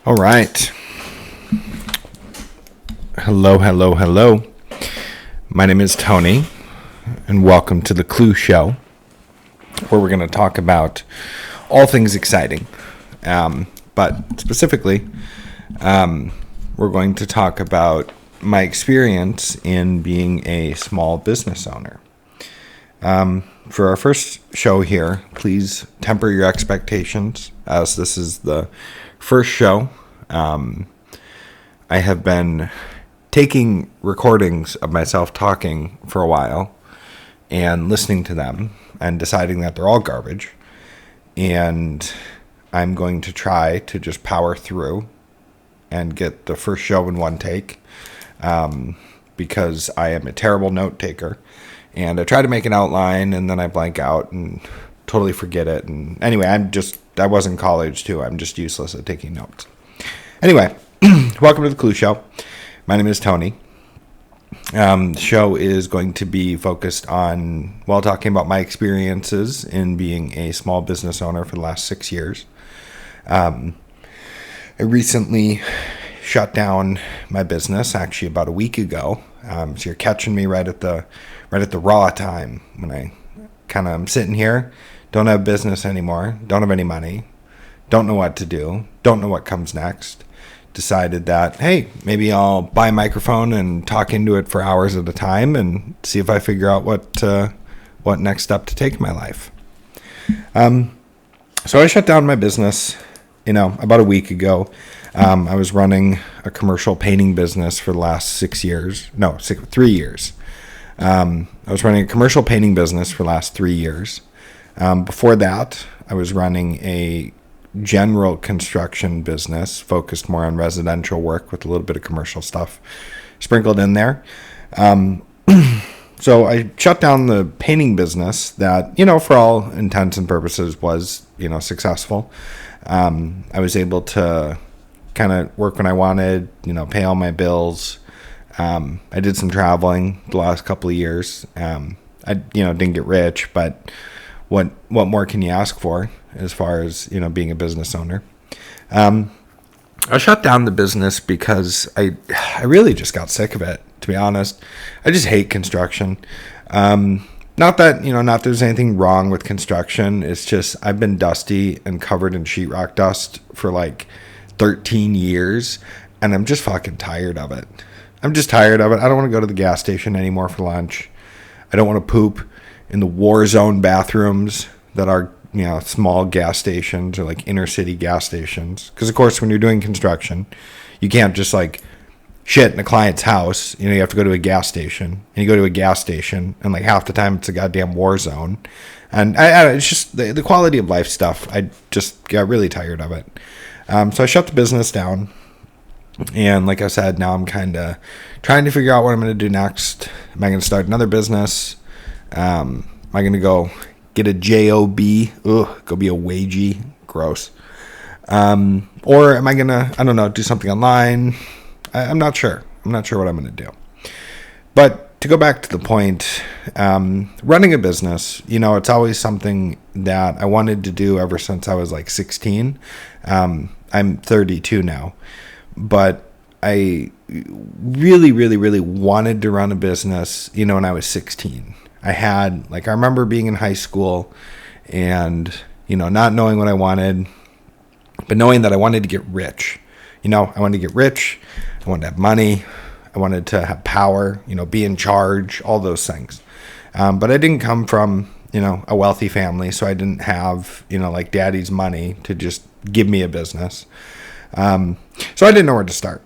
All right. Hello, hello, hello. My name is Tony, and welcome to the Clue Show, where we're going to talk about all things exciting. But specifically, we're going to talk about my experience in being a small business owner. For our first show here, please temper your expectations, as this is the first show. I have been taking recordings of myself talking for a while and listening to them and deciding that they're all garbage. And I'm going to try to just power through and get the first show in one take, because I am a terrible note taker. And I try to make an outline and then I blank out and totally forget it. And anyway, I was in college too. I'm just useless at taking notes. Anyway, welcome to the Clue Show. My name is Tony. The show is going to be focused on, talking about my experiences in being a small business owner for the last 6 years. I recently shut down my business, actually about a week ago. So you're catching me right at the raw time when I'm sitting here, don't have business anymore, don't have any money, don't know what to do, don't know what comes next. Decided that, hey, maybe I'll buy a microphone and talk into it for hours at a time and see if I figure out what next step to take in my life. So I shut down my business, about a week ago. I was running a commercial painting business for the last 3 years. I was running a commercial painting business for the last 3 years. Before that, I was running a general construction business focused more on residential work with a little bit of commercial stuff sprinkled in there. So I shut down the painting business that, for all intents and purposes was, successful. I was able to kind of work when I wanted, pay all my bills. I did some traveling the last couple of years. I didn't get rich, but what more can you ask for as far as, being a business owner? I shut down the business because I really just got sick of it, to be honest. I just hate construction. Not that there's anything wrong with construction. It's just I've been dusty and covered in sheetrock dust for like 13 years, and I'm just fucking tired of it. I'm just tired of it. I don't want to go to the gas station anymore for lunch. I don't want to poop in the war zone bathrooms that are, small gas stations or like inner city gas stations. Because, of course, when you're doing construction, you can't just like shit in a client's house. You have to go to a gas station. And you go to a gas station, and like half the time it's a goddamn war zone. And it's just the quality of life stuff. I just got really tired of it. So I shut the business down. And like I said, now I'm kind of trying to figure out what I'm going to do next. Am I going to start another business? Am I going to go get a job? Go be a wagey. Gross. Or am I going to, do something online? I'm not sure. I'm not sure what I'm going to do. But to go back to the point, running a business, it's always something that I wanted to do ever since I was like 16. I'm 32 now. But I really, really, really wanted to run a business, when I was 16. I remember being in high school and, not knowing what I wanted, but knowing that I wanted to get rich. I wanted to get rich. I wanted to have money. I wanted to have power, be in charge, all those things. But I didn't come from, a wealthy family, so I didn't have, like daddy's money to just give me a business. So I didn't know where to start.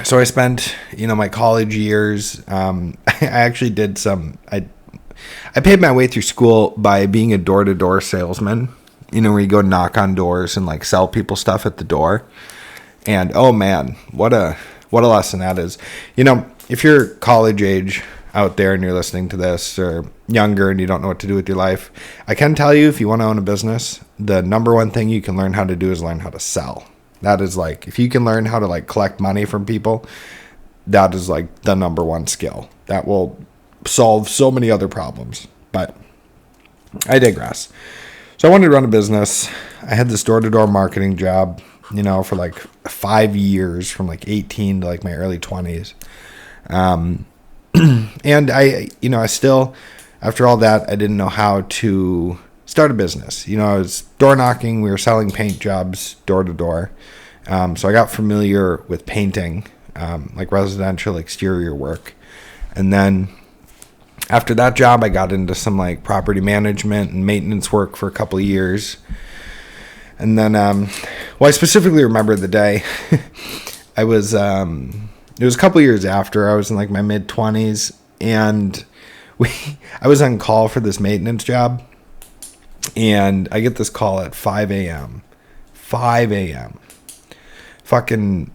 So I spent, my college years. I actually did I paid my way through school by being a door-to-door salesman. Where you go knock on doors and like sell people stuff at the door. And oh man, what a lesson that is. If you're college age out there and you're listening to this, or younger and you don't know what to do with your life, I can tell you, if you want to own a business, the number one thing you can learn how to do is learn how to sell. That is like, if you can learn how to like collect money from people, that is like the number one skill. That will solve so many other problems. But I digress. So I wanted to run a business. I had this door-to-door marketing job. for like 5 years, from like 18 to like my early 20s. And I still, after all that, I didn't know how to start a business. I was door knocking. We were selling paint jobs door to door. So I got familiar with painting, like residential exterior work. And then after that job, I got into some like property management and maintenance work for a couple of years. And then, I specifically remember the day it was a couple of years after. I was in like my mid 20s, and I was on call for this maintenance job, and I get this call at 5 a.m. Fucking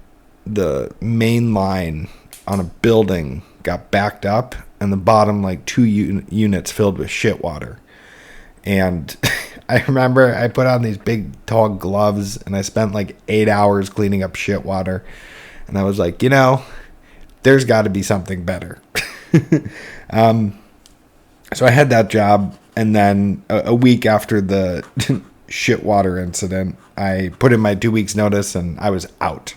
the main line on a building got backed up, and the bottom like 2 units filled with shit water. And I remember I put on these big tall gloves, and I spent like 8 hours cleaning up shit water. And I was like, there's got to be something better. So I had that job, and then a week after the shit water incident, I put in my 2 weeks notice, and I was out.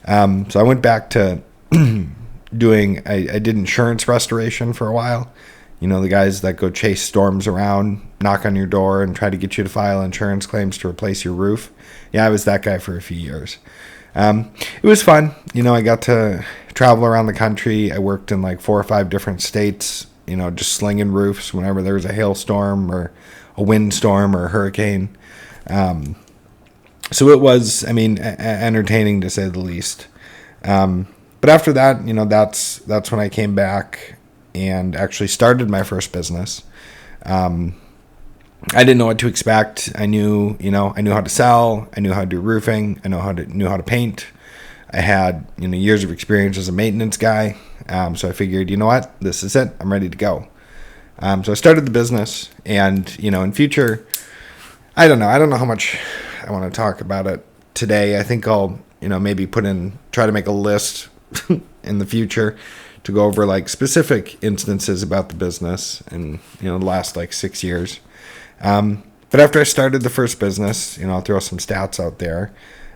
So I went back to I did insurance restoration for a while. The guys that go chase storms around, knock on your door, and try to get you to file insurance claims to replace your roof. Yeah, I was that guy for a few years. It was fun. I got to travel around the country. I worked in like 4 or 5 different states, just slinging roofs whenever there was a hailstorm or a windstorm or a hurricane. So it was, entertaining to say the least. But after that, that's when I came back and actually started my first business. I didn't know what to expect. I knew how to sell. I knew how to do roofing. I knew how to paint. I had, years of experience as a maintenance guy. So I figured, what, this is it. I'm ready to go. So I started the business, and, in future, I don't know how much I want to talk about it today. I think I'll, maybe try to make a list in the future to go over like specific instances about the business in, the last like 6 years. But after I started the first business, I'll throw some stats out there.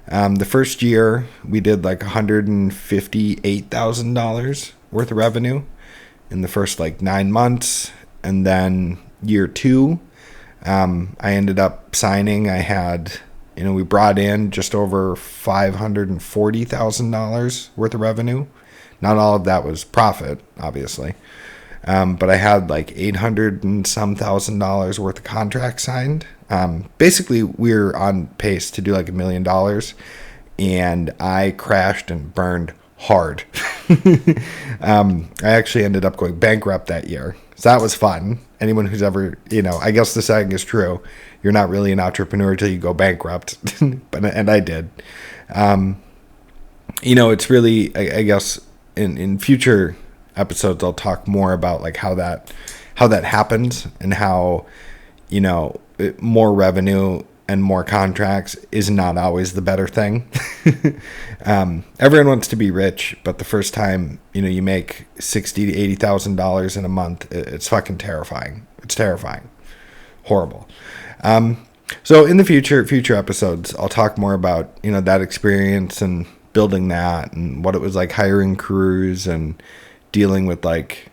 The first year we did like $158,000 worth of revenue in the first like 9 months. And then year 2, I ended up signing. I had, we brought in just over $540,000 worth of revenue. Not all of that was profit, obviously. But I had like $800 and some $1,000 worth of contracts signed. Basically, we were on pace to do like $1 million, and I crashed and burned hard. I actually ended up going bankrupt that year. So that was fun. Anyone who's ever, I guess the saying is true. You're not really an entrepreneur until you go bankrupt. And I did. It's really, I guess, in future episodes, I'll talk more about like how that happens, and how, more revenue and more contracts is not always the better thing. Everyone wants to be rich, but the first time, you make $60,000 to $80,000 in a month, it's fucking terrifying. It's terrifying. Horrible. So in the future episodes, I'll talk more about, that experience and building that, and what it was like hiring crews and dealing with like,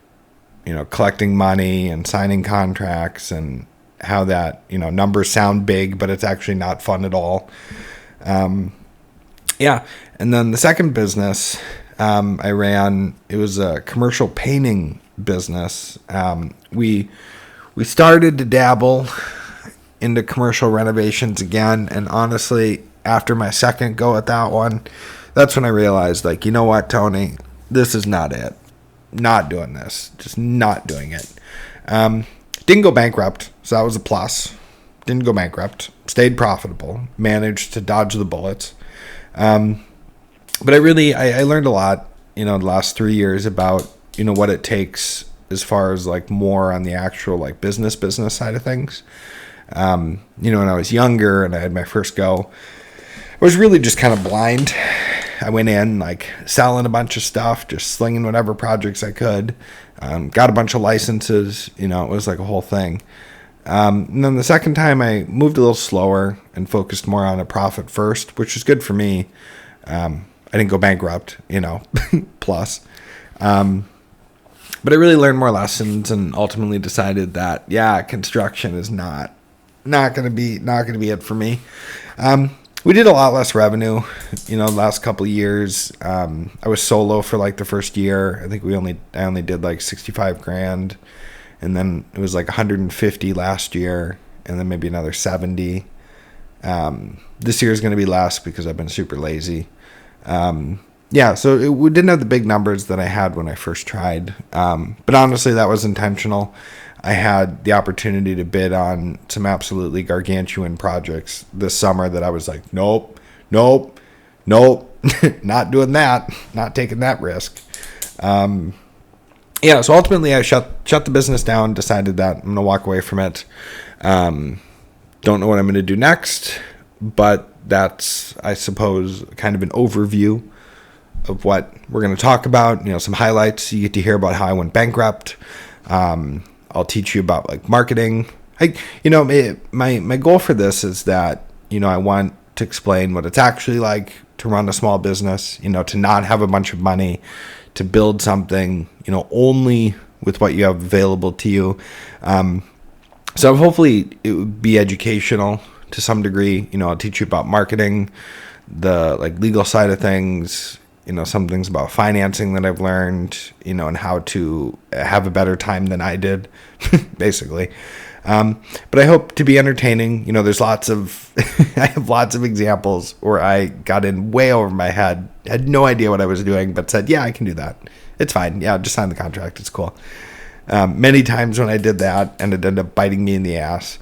collecting money and signing contracts, and how that, numbers sound big, but it's actually not fun at all. Yeah. And then the second business I ran, it was a commercial painting business. We started to dabble into commercial renovations again. And honestly, after my second go at that one, that's when I realized, like, you know what, Tony, this is not it. Not doing this. Just not doing it. Didn't go bankrupt, so that was a plus. Didn't go bankrupt. Stayed profitable. Managed to dodge the bullets. But I learned a lot, the last 3 years about, what it takes as far as like more on the actual like business side of things. When I was younger and I had my first go, I was really just kind of blind. I went in like selling a bunch of stuff, just slinging whatever projects I could. Got a bunch of licenses, it was like a whole thing. And then the second time I moved a little slower and focused more on a profit first, which was good for me. I didn't go bankrupt, plus. But I really learned more lessons and ultimately decided that, construction is not going to be it for me. We did a lot less revenue, the last couple of years. I was solo for like the first year. I think I only did like 65 grand, and then it was like 150 last year, and then maybe another 70. This year is going to be less because I've been super lazy. So we didn't have the big numbers that I had when I first tried. But honestly, that was intentional. I had the opportunity to bid on some absolutely gargantuan projects this summer that I was like, nope, not doing that, not taking that risk. So ultimately I shut the business down, decided that I'm going to walk away from it. Don't know what I'm going to do next, but that's, I suppose, kind of an overview of what we're going to talk about. Some highlights. You get to hear about how I went bankrupt. I'll teach you about like marketing. My goal for this is that, I want to explain what it's actually like to run a small business, to not have a bunch of money, to build something, only with what you have available to you. So hopefully it would be educational to some degree. I'll teach you about marketing, the like legal side of things, some things about financing that I've learned, and how to have a better time than I did, basically. But I hope to be entertaining. There's lots of, I have lots of examples where I got in way over my head, had no idea what I was doing, but said, I can do that. It's fine. Yeah, just sign the contract. It's cool. Many times when I did that, and it ended up biting me in the ass.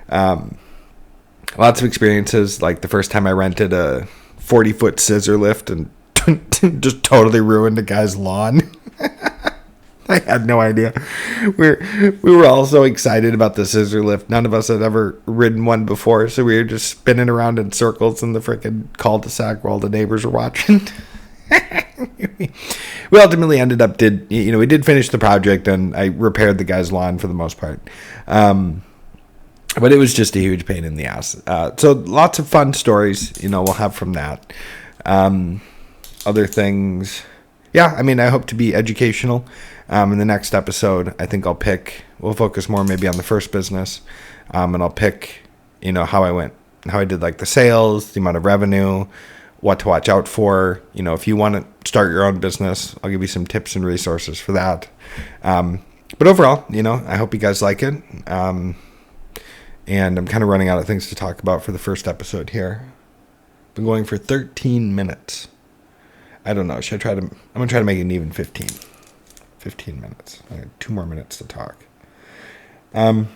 Lots of experiences, like the first time I rented a 40-foot scissor lift and just totally ruined a guy's lawn. I had no idea. We were all so excited about the scissor lift. None of us had ever ridden one before, so we were just spinning around in circles in the freaking cul-de-sac while the neighbors were watching. We ultimately we did finish the project, and I repaired the guy's lawn for the most part. But it was just a huge pain in the ass. So lots of fun stories, we'll have from that. Other things. I hope to be educational. In the next episode, I think we'll focus more maybe on the first business. And I'll pick, how I did like the sales, the amount of revenue, what to watch out for. If you want to start your own business, I'll give you some tips and resources for that. But overall, I hope you guys like it. And I'm kind of running out of things to talk about for the first episode here. Been going for 13 minutes. I don't know. I'm going to try to make it even 15 minutes. I have 2 more minutes to talk. So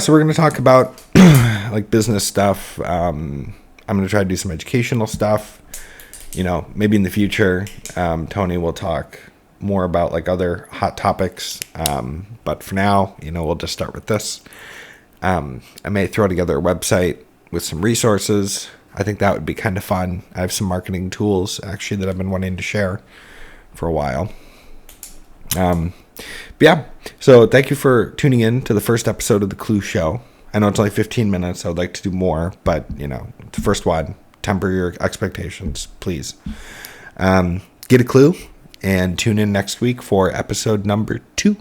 we're going to talk about like business stuff. I'm going to try to do some educational stuff. Maybe in the future, Tony will talk more about like other hot topics. But for now, we'll just start with this. I may throw together a website with some resources. I think that would be kind of fun. I have some marketing tools actually that I've been wanting to share for a while. So thank you for tuning in to the first episode of The Clue Show. I know it's only 15 minutes. I would like to do more, but the first one, temper your expectations, please. Get a clue and tune in next week for episode number 2.